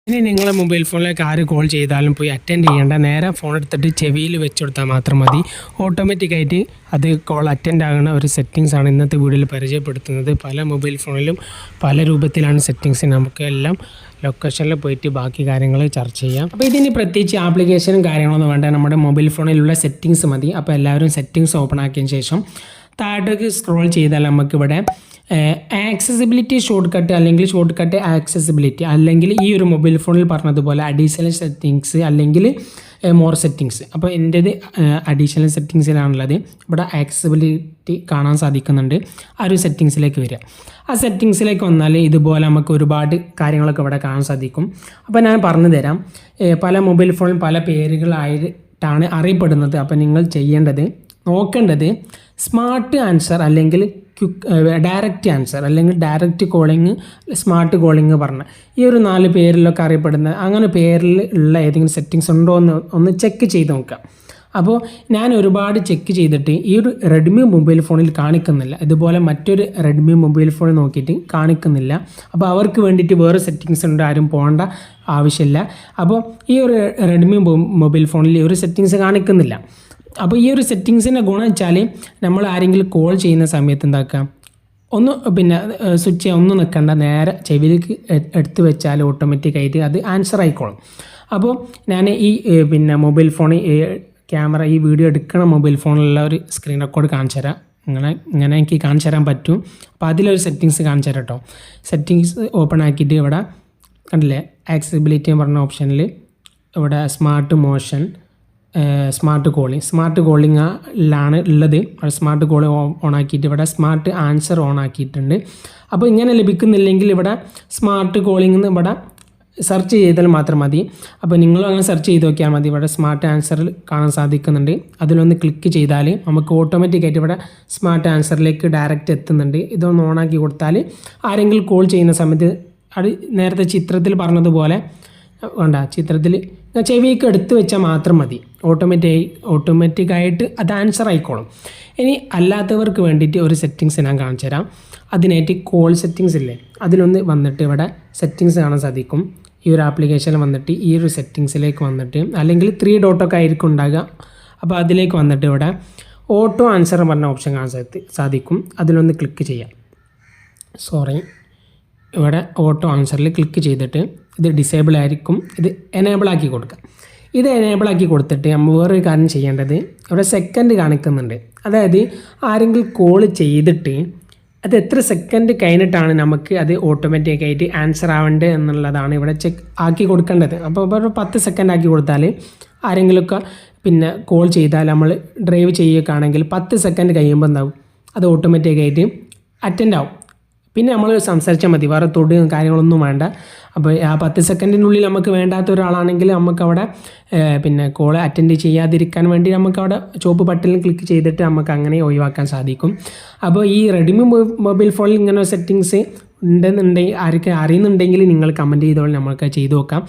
ഇനി നിങ്ങളെ മൊബൈൽ ഫോണിലേക്ക് ആര് കോൾ ചെയ്താലും പോയി അറ്റൻഡ് ചെയ്യേണ്ട. നേരെ ഫോൺ എടുത്തിട്ട് ചെവിയിൽ വെച്ച് കൊടുത്താൽ മാത്രം മതി. ഓട്ടോമാറ്റിക്കായിട്ട് അത് കോൾ അറ്റൻഡ് ആകുന്ന ഒരു സെറ്റിങ്സാണ് ഇന്നത്തെ വീഡിയോയിൽ പരിചയപ്പെടുത്തുന്നത്. പല മൊബൈൽ ഫോണിലും പല രൂപത്തിലാണ് സെറ്റിങ്സ്. നമുക്ക് എല്ലാം ലൊക്കേഷനിൽ പോയിട്ട് ബാക്കി കാര്യങ്ങൾ ചർച്ച ചെയ്യാം. അപ്പോൾ ഇതിന് പ്രത്യേകിച്ച് ആപ്ലിക്കേഷനും കാര്യങ്ങളൊന്നും വേണ്ട, നമ്മുടെ മൊബൈൽ ഫോണിലുള്ള സെറ്റിങ്സ് മതി. അപ്പോൾ എല്ലാവരും സെറ്റിങ്സ് ഓപ്പൺ ആക്കിയതിന് ശേഷം താഴേക്ക് സ്ക്രോൾ ചെയ്താൽ നമുക്കിവിടെ ആക്സസിബിലിറ്റി ഷോർട്ട് കട്ട് അല്ലെങ്കിൽ ഷോർട്ട് കട്ട് ആക്സസിബിലിറ്റി അല്ലെങ്കിൽ ഈ ഒരു മൊബൈൽ ഫോണിൽ പറഞ്ഞതുപോലെ അഡീഷണൽ സെറ്റിങ്സ് അല്ലെങ്കിൽ മോർ സെറ്റിങ്സ്. അപ്പോൾ എൻ്റേത് അഡീഷണൽ സെറ്റിങ്സിലാണുള്ളത്. ഇവിടെ ആക്സസിബിലിറ്റി കാണാൻ സാധിക്കുന്നുണ്ട്. ആ ഒരു സെറ്റിങ്സിലേക്ക് വരിക. ആ സെറ്റിങ്സിലേക്ക് വന്നാൽ ഇതുപോലെ നമുക്ക് ഒരുപാട് കാര്യങ്ങളൊക്കെ ഇവിടെ കാണാൻ സാധിക്കും. അപ്പോൾ ഞാൻ പറഞ്ഞു തരാം. പല മൊബൈൽ ഫോണിൽ പല പേരുകളായിട്ടാണ് അറിയപ്പെടുന്നത്. അപ്പോൾ നിങ്ങൾ ചെയ്യേണ്ടത് നോക്കേണ്ടത് സ്മാർട്ട് ആൻസർ അല്ലെങ്കിൽ ഡയറക്റ്റ് ആൻസർ അല്ലെങ്കിൽ ഡയറക്റ്റ് കോളിങ്, സ്മാർട്ട് കോളിങ് പറഞ്ഞ ഈ ഒരു 4 പേരിലൊക്കെ അറിയപ്പെടുന്ന അങ്ങനെ പേരിൽ ഉള്ള ഏതെങ്കിലും സെറ്റിങ്സ് ഉണ്ടോ എന്ന് ഒന്ന് ചെക്ക് ചെയ്ത് നോക്കാം. അപ്പോൾ ഞാൻ ഒരുപാട് ചെക്ക് ചെയ്തിട്ട് ഈ ഒരു റെഡ്മി മൊബൈൽ ഫോണിൽ കാണിക്കുന്നില്ല. ഇതുപോലെ മറ്റൊരു റെഡ്മി മൊബൈൽ ഫോൺ നോക്കിയിട്ട് കാണിക്കുന്നില്ല. അപ്പോൾ അവർക്ക് വേണ്ടിയിട്ട് വേറെ സെറ്റിങ്സ് ഉണ്ട്, ആരും പോകേണ്ട ആവശ്യമില്ല. അപ്പോൾ ഈ ഒരു റെഡ്മി മൊബൈൽ ഫോണിൽ ഈ ഒരു സെറ്റിങ്സ് കാണിക്കുന്നില്ല. അപ്പോൾ ഈ ഒരു സെറ്റിങ്സിൻ്റെ ഗുണം വെച്ചാൽ നമ്മൾ ആരെങ്കിലും കോൾ ചെയ്യുന്ന സമയത്ത് എന്താക്കാം, സ്വിച്ച് ഒന്നും നിൽക്കേണ്ട, നേരെ ചെവിയിലേക്ക് എടുത്ത് വെച്ചാൽ ഓട്ടോമാറ്റിക്കായിട്ട് അത് ആൻസർ ആയിക്കോളും. അപ്പോൾ ഞാൻ ഈ മൊബൈൽ ഫോൺ ക്യാമറ ഈ വീഡിയോ എടുക്കണ മൊബൈൽ ഫോണിലുള്ള ഒരു സ്ക്രീൻ റെക്കോർഡ് കാണിച്ചു തരാം. ഇങ്ങനെ എനിക്ക് കാണിച്ചു തരാൻ പറ്റും. അപ്പോൾ അതിലൊരു സെറ്റിങ്സ് കാണിച്ചു തരാം കേട്ടോ. സെറ്റിങ്സ് ഓപ്പൺ ആക്കിയിട്ട് ഇവിടെ കണ്ടില്ലേ ആക്സസിബിലിറ്റി എന്ന് പറഞ്ഞ ഓപ്ഷനിൽ ഇവിടെ സ്മാർട്ട് മോഷൻ, സ്മാർട്ട് കോളിങ്ങിലാണ് ഉള്ളത്. സ്മാർട്ട് കോളിംഗ് ഓൺ ആക്കിയിട്ട് ഇവിടെ സ്മാർട്ട് ആൻസർ ഓൺ ആക്കിയിട്ടുണ്ട്. അപ്പോൾ ഇങ്ങനെ ലഭിക്കുന്നില്ലെങ്കിൽ ഇവിടെ സ്മാർട്ട് കോളിംഗ് എന്ന് ഇവിടെ സെർച്ച് ചെയ്താൽ മാത്രം മതി. അപ്പോൾ നിങ്ങളും അങ്ങനെ സെർച്ച് ചെയ്ത് നോക്കിയാൽ മതി. ഇവിടെ സ്മാർട്ട് ആൻസറിൽ കാണാൻ സാധിക്കുന്നുണ്ട്. അതിലൊന്ന് ക്ലിക്ക് ചെയ്താൽ നമുക്ക് ഓട്ടോമാറ്റിക്കായിട്ട് ഇവിടെ സ്മാർട്ട് ആൻസറിലേക്ക് ഡയറക്റ്റ് എത്തുന്നുണ്ട്. ഇതൊന്ന് ഓണാക്കി കൊടുത്താൽ ആരെങ്കിലും കോൾ ചെയ്യുന്ന സമയത്ത് അത് നേരത്തെ ചിത്രത്തിൽ പറഞ്ഞതുപോലെ വേണ്ട, ചിത്രത്തിൽ ചെവിക്ക് എടുത്ത് വെച്ചാൽ മാത്രം മതി. ഓട്ടോമാറ്റിക്കായിട്ട് അത് ആൻസർ ആയിക്കോളും. ഇനി അല്ലാത്തവർക്ക് വേണ്ടിയിട്ട് ഒരു സെറ്റിങ്സ് ഞാൻ കാണിച്ചു തരാം. അതിനായിട്ട് കോൾ സെറ്റിങ്സ് ഇല്ലേ, അതിലൊന്ന് വന്നിട്ട് ഇവിടെ സെറ്റിങ്സ് കാണാൻ സാധിക്കും. ഈ ഒരു ആപ്ലിക്കേഷനിൽ വന്നിട്ട് ഈ ഒരു സെറ്റിങ്സിലേക്ക് വന്നിട്ട് അല്ലെങ്കിൽ 3 ഡോട്ടൊക്കെ ആയിരിക്കും ഉണ്ടാകുക. അപ്പോൾ അതിലേക്ക് വന്നിട്ട് ഇവിടെ ഓട്ടോ ആൻസർ പറഞ്ഞ ഓപ്ഷൻ കാണാൻ സാധിക്കും. അതിലൊന്ന് ക്ലിക്ക് ചെയ്യാം. ഇവിടെ ഓട്ടോ ആൻസറിൽ ക്ലിക്ക് ചെയ്തിട്ട് ഇത് ഡിസേബിൾ ആയിരിക്കും, ഇത് എനേബിൾ ആക്കി കൊടുക്കുക. ഇത് എനേബിൾ ആക്കി കൊടുത്തിട്ട് നമ്മൾ വേറൊരു കാര്യം ചെയ്യേണ്ടത്, ഇവിടെ സെക്കൻഡ് കാണിക്കുന്നുണ്ട്. അതായത് ആരെങ്കിലും കോൾ ചെയ്തിട്ട് അത് എത്ര സെക്കൻഡ് കഴിഞ്ഞിട്ടാണ് നമുക്ക് അത് ഓട്ടോമാറ്റിക്കായിട്ട് ആൻസർ ആവേണ്ടത് എന്നുള്ളതാണ് ഇവിടെ ചെക്ക് ആക്കി കൊടുക്കേണ്ടത്. അപ്പോൾ ഒരു 10 സെക്കൻഡ് ആക്കി കൊടുത്താൽ ആരെങ്കിലുമൊക്കെ കോൾ ചെയ്താൽ നമ്മൾ ഡ്രൈവ് ചെയ്യുകയാണെങ്കിൽ 10 സെക്കൻഡ് കഴിയുമ്പോൾ എന്താവും, അത് ഓട്ടോമാറ്റിക്കായിട്ട് അറ്റൻഡ് ആവും. പിന്നെ നമ്മൾ സംസാരിച്ചാൽ മതി, വേറെ തൊടുകയും കാര്യങ്ങളൊന്നും വേണ്ട. അപ്പോൾ ആ 10 സെക്കൻഡിനുള്ളിൽ നമുക്ക് വേണ്ടാത്ത ഒരാളാണെങ്കിൽ നമുക്കവിടെ കോൾ അറ്റൻഡ് ചെയ്യാതിരിക്കാൻ വേണ്ടി നമുക്കവിടെ ചുവപ്പ് ബട്ടണിൽ ക്ലിക്ക് ചെയ്തിട്ട് നമുക്ക് അങ്ങനെ ഒഴിവാക്കാൻ സാധിക്കും. അപ്പോൾ ഈ റെഡ്മി മൊബൈൽ ഫോണിൽ ഇങ്ങനെ സെറ്റിങ്സ് ഉണ്ടെന്നുണ്ടെങ്കിൽ ആർക്ക് അറിയുന്നുണ്ടെങ്കിൽ നിങ്ങൾ കമൻറ്റ് ചെയ്തോളൂ, നമ്മൾക്ക് ചെയ്തു നോക്കാം.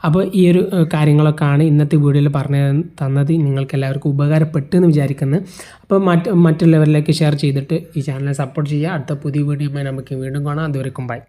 അപ്പോൾ ഈ ഒരു കാര്യങ്ങളൊക്കെയാണ് ഇന്നത്തെ വീഡിയോയിൽ പറഞ്ഞു തന്നത്. നിങ്ങൾക്ക് എല്ലാവർക്കും ഉപകാരപ്പെട്ടു എന്ന് വിചാരിക്കുന്നു. അപ്പോൾ മറ്റുള്ളവരിലേക്ക് ഷെയർ ചെയ്തിട്ട് ഈ ചാനലിനെ സപ്പോർട്ട് ചെയ്യുക. അടുത്ത പുതിയ വീഡിയോയുമായി നമുക്ക് വീണ്ടും കാണാം. അതുവരെക്കും ബൈ.